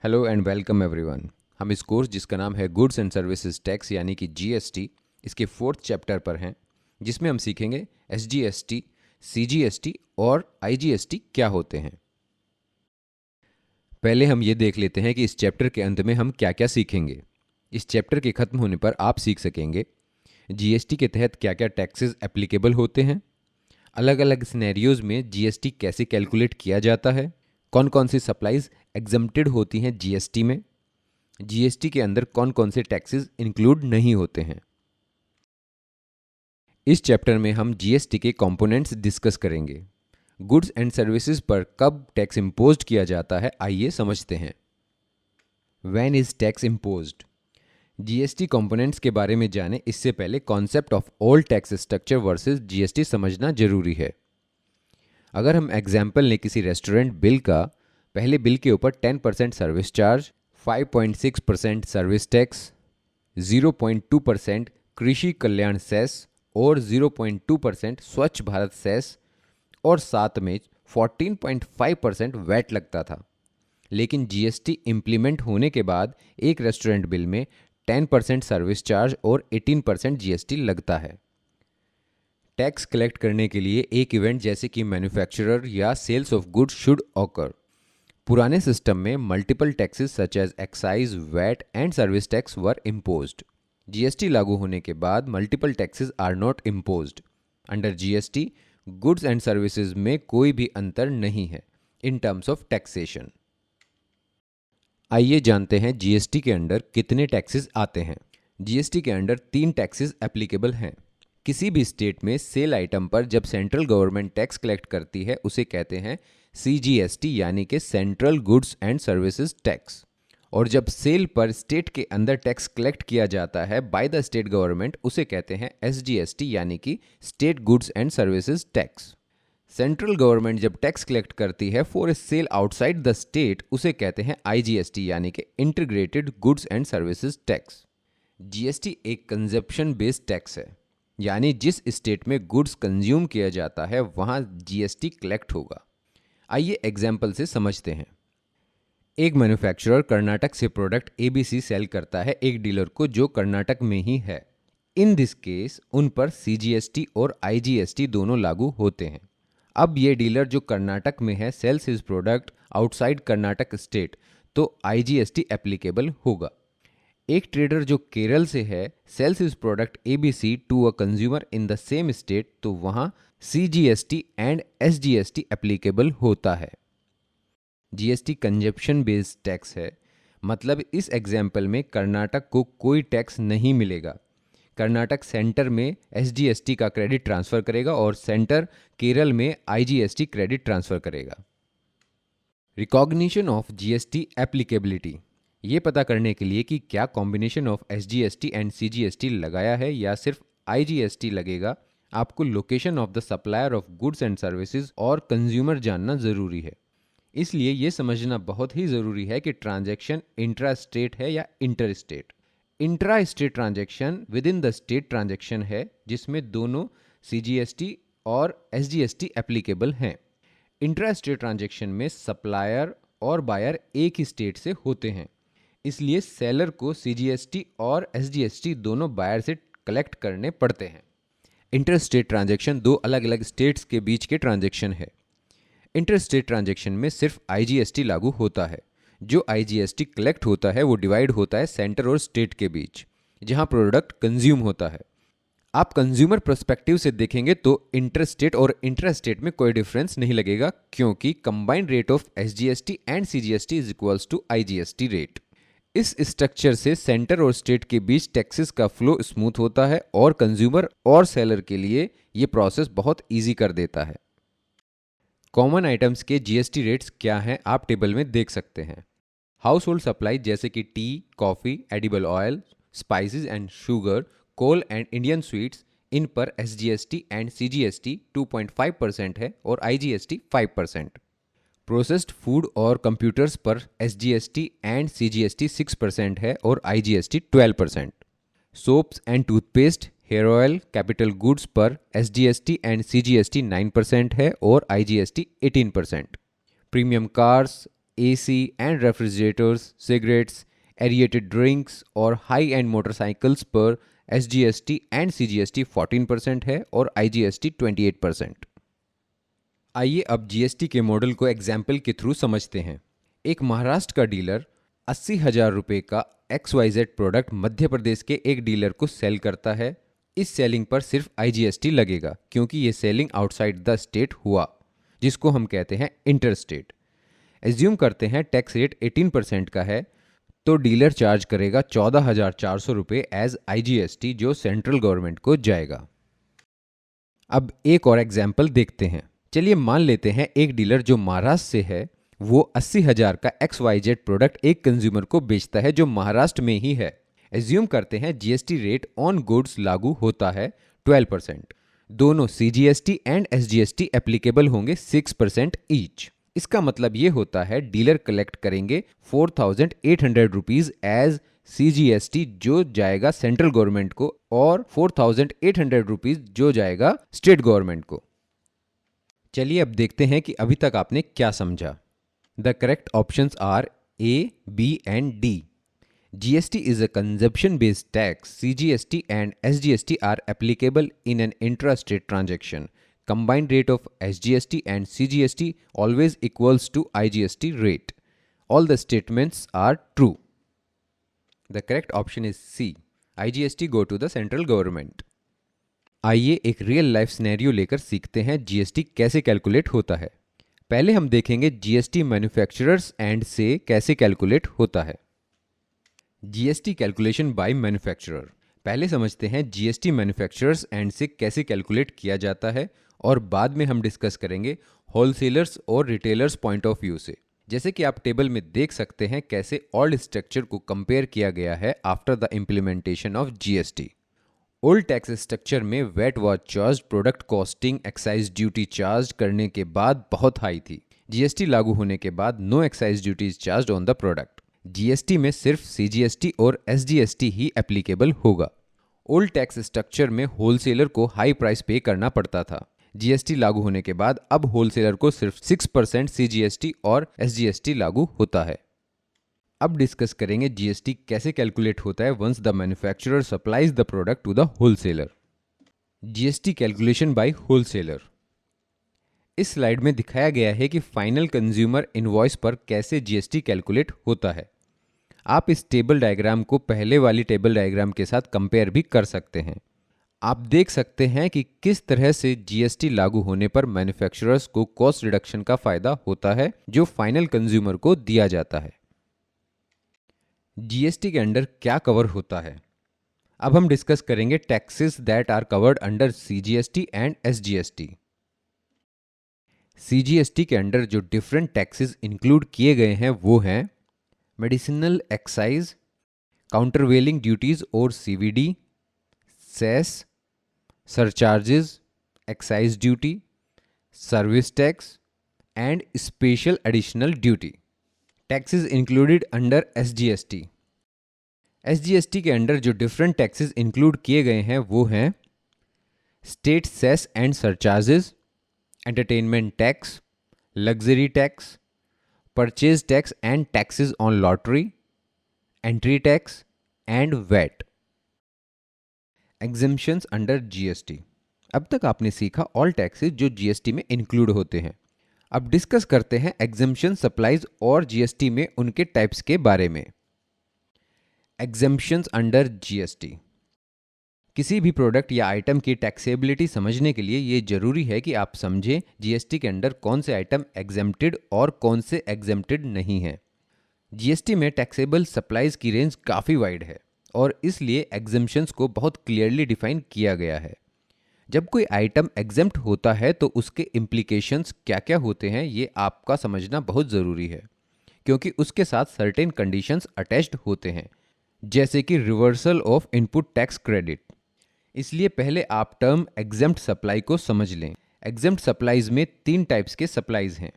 Hello and welcome everyone. हम इस course जिसका नाम है गुड्स एंड सर्विसेज टैक्स यानी कि जीएसटी, इसके 4th चैप्टर पर हैं, जिसमें हम सीखेंगे एसजीएसटी, सीजीएसटी और आईजीएसटी क्या होते हैं। पहले हम ये देख लेते हैं कि इस चैप्टर के अंत में हम क्या क्या सीखेंगे। इस चैप्टर के ख़त्म होने पर आप सीख सकेंगे जीएसटी के तहत क्या क्या टैक्सेस एप्लीकेबल होते हैं, अलग अलग सिनेरियोज में जीएसटी कैसे कैलकुलेट किया जाता है, कौन कौन सी सप्लाईज एग्जम्प्टेड होती हैं जीएसटी में, जीएसटी के अंदर कौन कौन से टैक्सेस इंक्लूड नहीं होते हैं। इस चैप्टर में हम जीएसटी के कंपोनेंट्स डिस्कस करेंगे। गुड्स एंड सर्विसेज पर कब टैक्स इम्पोज्ड किया जाता है, आइए समझते हैं। When is tax imposed? GST components के बारे में जाने इससे पहले concept of old tax structure versus GST समझना जरूरी है। अगर हम एग्जाम्पल लें किसी रेस्टोरेंट बिल का, पहले बिल के ऊपर 10% सर्विस चार्ज, 5.6% सर्विस टैक्स, 0.2% कृषि कल्याण सेस और 0.2% स्वच्छ भारत सेस और साथ में 14.5% वैट लगता था। लेकिन जीएसटी इम्प्लीमेंट होने के बाद एक रेस्टोरेंट बिल में 10% सर्विस चार्ज और 18% जीएसटी लगता है। टैक्स कलेक्ट करने के लिए एक इवेंट जैसे कि मैन्युफैक्चरर या sales of goods should occur. पुराने सिस्टम में multiple taxes such as excise, VAT and service tax were imposed. GST लागू होने के बाद multiple taxes are not imposed. Under GST goods and services में कोई भी अंतर नहीं है इन टर्म्स ऑफ टैक्सेशन। आइए जानते हैं जीएसटी के अंडर कितने टैक्सेस आते हैं। जीएसटी के अंडर 3 टैक्सेस एप्लीकेबल हैं। किसी भी स्टेट में सेल आइटम पर जब सेंट्रल गवर्नमेंट टैक्स कलेक्ट करती है उसे कहते हैं सीजीएसटी यानी कि central goods and services tax. और जब सेल पर स्टेट के अंदर टैक्स कलेक्ट किया जाता है बाय द स्टेट गवर्नमेंट उसे कहते हैं एसजीएसटी यानी कि state goods and services tax. Central government जब टैक्स कलेक्ट करती है for a sale outside the state उसे कहते हैं आईजीएसटी यानी कि integrated goods and services tax. GST एक कंजप्शन बेस्ड टैक्स है, यानी जिस स्टेट में गुड्स कंज्यूम किया जाता है वहां जीएसटी कलेक्ट होगा। आइए एग्जाम्पल से समझते हैं। एक मैन्युफैक्चरर कर्नाटक से प्रोडक्ट एबीसी सेल करता है एक डीलर को जो कर्नाटक में ही है। इन दिस केस उन पर सीजीएसटी और आईजीएसटी दोनों लागू होते हैं। अब ये डीलर जो कर्नाटक में है sells his product outside Karnataka state तो आईजीएसटी एप्लीकेबल होगा। एक ट्रेडर जो केरल से है sells his product ABC to a consumer in the same state तो वहां सीजीएसटी एंड एसजीएसटी एप्लीकेबल होता है। जीएसटी कंजप्शन बेस्ड टैक्स है, मतलब इस एग्जाम्पल में कर्नाटक को कोई टैक्स नहीं मिलेगा। कर्नाटक सेंटर में एसजीएसटी का क्रेडिट ट्रांसफर करेगा और सेंटर केरल में आईजीएसटी क्रेडिट ट्रांसफर करेगा। रिकॉग्निशन ऑफ जीएसटी एप्लीकेबिलिटी, ये पता करने के लिए कि क्या combination of SGST and CGST लगाया है या सिर्फ आईजीएसटी लगेगा, आपको location of the supplier of goods and services और कंज्यूमर जानना जरूरी है। इसलिए ये समझना बहुत ही ज़रूरी है कि ट्रांजैक्शन इंट्रा स्टेट है या inter state. Intra state transaction with in the state transaction है जिसमें दोनों सीजीएसटी और एसजीएसटी एप्लीकेबल हैं। इंट्रा स्टेट ट्रांजैक्शन में सप्लायर और बायर एक ही स्टेट से होते हैं, इसलिए सेलर को सीजीएसटी और एसजीएसटी दोनों बायर से कलेक्ट करने पड़ते हैं। इंटर स्टेट ट्रांजैक्शन दो अलग अलग स्टेट्स के बीच के ट्रांजैक्शन है। इंटर स्टेट ट्रांजैक्शन में सिर्फ आईजीएसटी लागू होता है। जो आईजीएसटी कलेक्ट होता है वो डिवाइड होता है सेंटर और स्टेट के बीच जहां प्रोडक्ट कंज्यूम होता है। आप कंज्यूमर पर्सपेक्टिव से देखेंगे तो इंटर स्टेट और इंट्रा स्टेट में कोई डिफरेंस नहीं लगेगा क्योंकि combined rate of SGST and CGST is equals to IGST rate. इस स्ट्रक्चर से सेंटर और स्टेट के बीच टैक्सेस का फ्लो स्मूथ होता है और कंज्यूमर और सेलर के लिए ये प्रोसेस बहुत ईजी कर देता है। कॉमन आइटम्स के जीएसटी रेट्स क्या हैं आप टेबल में देख सकते हैं। हाउस होल्ड सप्लाई जैसे कि tea, coffee, edible oil, spices and sugar, coal and Indian sweets, इन पर एसजीएसटी एंड सीजीएसटी 2.5% है और आईजीएसटी 5%। प्रोसेस्ड फूड और कंप्यूटर्स पर एसजीएसटी एंड सीजीएसटी 6% है और IGST 12%। Soaps and toothpaste, hair oil, capital goods पर एसजीएसटी एंड सीजीएसटी 9% है और IGST 18%। Premium cars, AC and refrigerators, cigarettes, aerated drinks और हाई एंड मोटरसाइकिल्स पर SGST एंड CGST 14% है और IGST 28%। आइए अब GST के मॉडल को एग्जाम्पल के थ्रू समझते हैं। एक महाराष्ट्र का डीलर 80,000 रुपये का XYZ प्रोडक्ट मध्य प्रदेश के एक डीलर को सेल करता है। इस सेलिंग पर सिर्फ IGST लगेगा क्योंकि ये सेलिंग आउटसाइड द स्टेट हुआ, जिसको हम कहते हैं इंटर स्टेट। एज्यूम करते हैं टैक्स रेट 18% का है, तो डीलर चार्ज करेगा 14,400 रुपये एज IGST, जो सेंट्रल गवर्नमेंट को जाएगा। अब एक और एग्जाम्पल देखते हैं। चलिए मान लेते हैं एक डीलर जो महाराष्ट्र से है वो 80,000 का XYZ प्रोडक्ट एक कंज्यूमर को बेचता है जो महाराष्ट्र में ही है। एज्यूम करते हैं GST रेट ऑन गुड्स लागू होता है 12%। दोनों CGST एंड SGST एप्लीकेबल होंगे 6% ईच। इसका मतलब ये होता है डीलर कलेक्ट करेंगे 4,800 रुपीज एज CGST जो जाएगा सेंट्रल गवर्नमेंट को और 4,800 रुपीज जो जाएगा स्टेट गवर्नमेंट को। चलिए अब देखते हैं कि अभी तक आपने क्या समझा। The correct options are A, B and D. GST is a consumption-based tax. CGST and SGST are applicable in an intra-state transaction. Combined rate of SGST and CGST always equals to IGST rate. All the statements are true. The correct option is C. IGST go to the central government. आइए एक real life scenario लेकर सीखते हैं GST कैसे calculate होता है। पहले हम देखेंगे GST मैन्युफैक्चरर्स एंड से कैसे कैलकुलेट होता है। GST calculation bye manufacturer. पहले समझते हैं GST मैन्युफैक्चरर्स एंड से कैसे कैलकुलेट किया जाता है और बाद में हम डिस्कस करेंगे होलसेलर्स और रिटेलर्स पॉइंट ऑफ व्यू से। जैसे कि आप टेबल में देख सकते हैं कैसे ओल्ड स्ट्रक्चर को कंपेयर किया गया है after the implementation of GST। Old tax structure में VAT was charge, product costing, excise duty charge करने के बाद बहुत हाई थी। GST लागू होने के बाद no excise duties charge on the product. GST में सिर्फ CGST और SGST ही एप्लीकेबल होगा। ओल्ड टैक्स स्ट्रक्चर में होलसेलर को हाई प्राइस पे करना पड़ता था। GST लागू होने के बाद अब होलसेलर को सिर्फ 6% CGST और SGST लागू होता है। अब डिस्कस करेंगे GST कैसे कैलकुलेट होता है once the manufacturer supplies the product to the wholesaler. GST calculation by wholesaler. इस स्लाइड में दिखाया गया है कि फाइनल कंज्यूमर इनवॉइस पर कैसे GST कैलकुलेट होता है। आप इस टेबल डायग्राम को पहले वाली टेबल डायग्राम के साथ कंपेयर भी कर सकते हैं। आप देख सकते हैं कि किस तरह से GST लागू होने पर मैन्युफैक्चरर्स को कॉस्ट रिडक्शन का फायदा होता है जो फाइनल कंज्यूमर को दिया जाता है। GST के अंडर क्या कवर होता है। अब हम डिस्कस करेंगे taxes that are covered under CGST and SGST। CGST के अंडर जो डिफरेंट टैक्सेस इंक्लूड किए गए हैं वो हैं मेडिसिनल एक्साइज, काउंटरवेलिंग ड्यूटीज और CVD, cess, surcharges, excise duty, service tax and special additional duty. Taxes included under SGST। SGST के अंडर जो डिफरेंट टैक्सेस इंक्लूड किए गए हैं वो हैं state cess and surcharges, entertainment tax, luxury tax, purchase tax and taxes on lottery, entry tax and VAT. Exemptions under GST। अब तक आपने सीखा ऑल टैक्सेस जो GST में इंक्लूड होते हैं। अब डिस्कस करते हैं एग्जेम्पशन सप्लाइज और GST में उनके टाइप्स के बारे में। Exemptions under GST। किसी भी प्रोडक्ट या आइटम की टैक्सेबिलिटी समझने के लिए ये जरूरी है कि आप समझें GST के अंडर कौन से आइटम एग्जेम्प्टेड और कौन से एग्जेम्प्टेड नहीं हैं। GST में टैक्सेबल सप्लाइज की रेंज काफ़ी वाइड है और इसलिए एग्जेम्पशंस को बहुत क्लियरली डिफाइन किया गया है। जब कोई आइटम एग्जेम्प्ट होता है तो उसके इम्प्लीकेशंस क्या क्या होते हैं ये आपका समझना बहुत ज़रूरी है, क्योंकि उसके साथ सर्टेन कंडीशंस अटैच्ड होते हैं, जैसे कि reversal of input tax credit. इसलिए पहले आप टर्म एग्जेम्प्ट सप्लाई को समझ लें। एग्जेम्प्ट सप्लाईज में 3 टाइप्स के सप्लाईज हैं।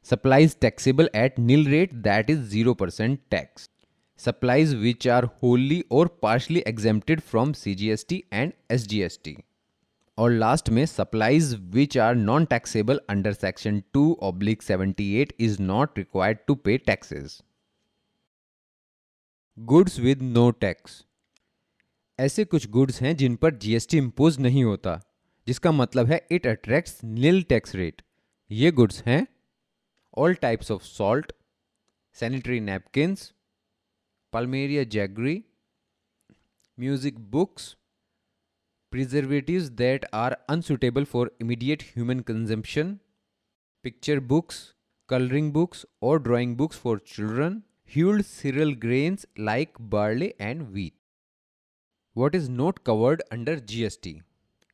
Supplies taxable at nil rate that is 0% tax, supplies which are wholly और partially exempted from CGST and SGST, और लास्ट में supplies which are non taxable under section 2/78 is not required to pay taxes. Goods with no tax. ऐसे कुछ goods हैं जिन पर GST impose नहीं होता, जिसका मतलब है it attracts nil tax rate. ये गुड्स हैं all types of salt, sanitary napkins, palmyra jaggery, music books, preservatives that are unsuitable for immediate human consumption, picture books, coloring books or drawing books for children, hulled cereal grains like barley and wheat. What is not covered under GST?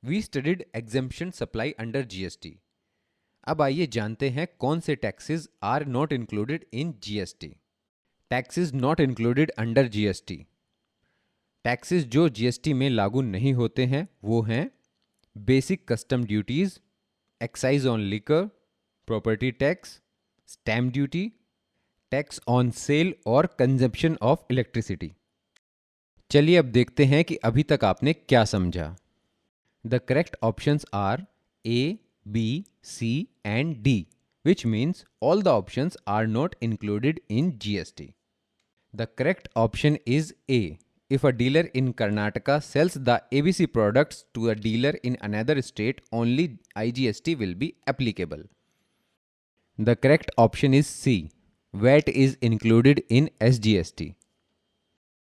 We studied exemption supply under GST. अब आइए जानते हैं कौन से taxes are not included in GST. Taxes not included under GST. Taxes जो GST में लागू नहीं होते हैं वो हैं basic custom duties, excise on liquor, property tax, stamp duty, tax on sale और कंजप्शन ऑफ इलेक्ट्रिसिटी। चलिए अब देखते हैं कि अभी तक आपने क्या समझा। The correct options are A, B, C and D, which means all the options are not included in GST. The correct option is A. If a dealer in Karnataka sells the ABC products to a dealer in another state, only IGST will be applicable. The correct option is C. VAT is included in SGST.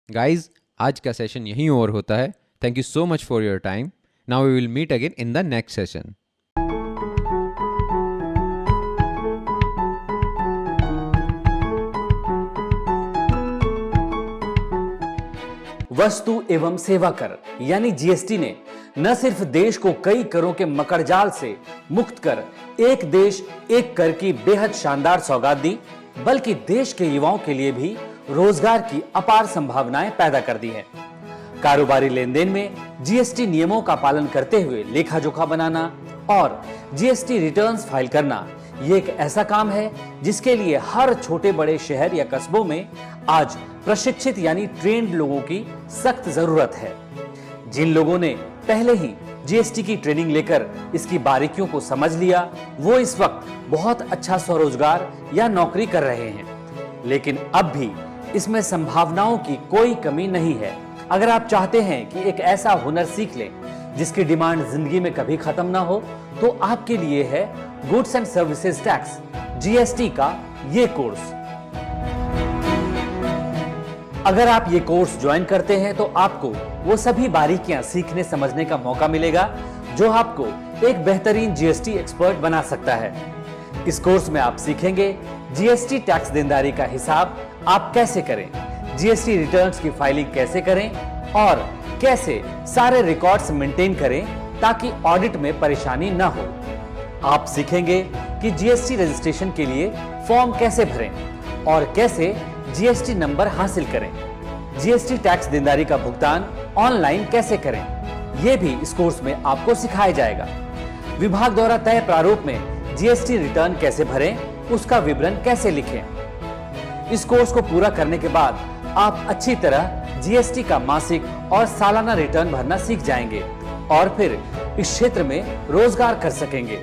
Guys, आज का session यहीं over होता है. Thank you so much for your time. Now we will meet again in the next session. वस्तु एवं सेवा कर यानी जीएसटी ने न सिर्फ देश को कई करों के मकड़जाल से मुक्त कर एक देश एक कर की बेहद शानदार सौगात दी, बल्कि देश के युवाओं के लिए भी रोजगार की अपार संभावनाएं पैदा कर दी है। कारोबारी लेन देन में जीएसटी नियमों का पालन करते हुए लेखा जोखा बनाना और जीएसटी रिटर्न्स फाइल करना, ये एक ऐसा काम है जिसके लिए हर छोटे बड़े शहर या कस्बों में आज प्रशिक्षित यानी ट्रेंड लोगों की सख्त जरूरत है। जिन लोगों ने पहले ही जीएसटी की ट्रेनिंग लेकर इसकी बारीकियों को समझ लिया, वो इस वक्त बहुत अच्छा स्वरोजगार या नौकरी कर रहे हैं। लेकिन अब भी इसमें संभावनाओं की कोई कमी नहीं है। अगर आप चाहते हैं कि एक ऐसा हुनर सीख लें जिसकी डिमांड जिंदगी में कभी खत्म ना हो, तो आपके लिए है goods and services tax GST का ये कोर्स। अगर आप ये कोर्स ज्वाइन करते हैं तो आपको वो सभी बारीकियां सीखने समझने का मौका मिलेगा जो आपको एक बेहतरीन जीएसटी एक्सपर्ट बना सकता है। इस कोर्स में आप सीखेंगे जीएसटी टैक्स देनदारी का हिसाब आप कैसे करें, जीएसटी रिटर्न्स की फाइलिंग कैसे करें और कैसे सारे रिकॉर्ड्स मेंटेन करें ताकि ऑडिट में परेशानी न हो। आप सीखेंगे कि जीएसटी रजिस्ट्रेशन के लिए फॉर्म कैसे भरें और कैसे जीएसटी नंबर हासिल करें, जीएसटी टैक्स देनदारी का भुगतान ऑनलाइन कैसे करें, यह भी इस कोर्स में आपको सिखाया जाएगा। विभाग द्वारा तय प्रारूप में जीएसटी रिटर्न कैसे भरें, उसका विवरण कैसे लिखें। इस कोर्स को पूरा करने के बाद आप अच्छी तरह जीएसटी का मासिक और सालाना रिटर्न भरना सीख जाएंगे और फिर इस क्षेत्र में रोजगार कर सकेंगे।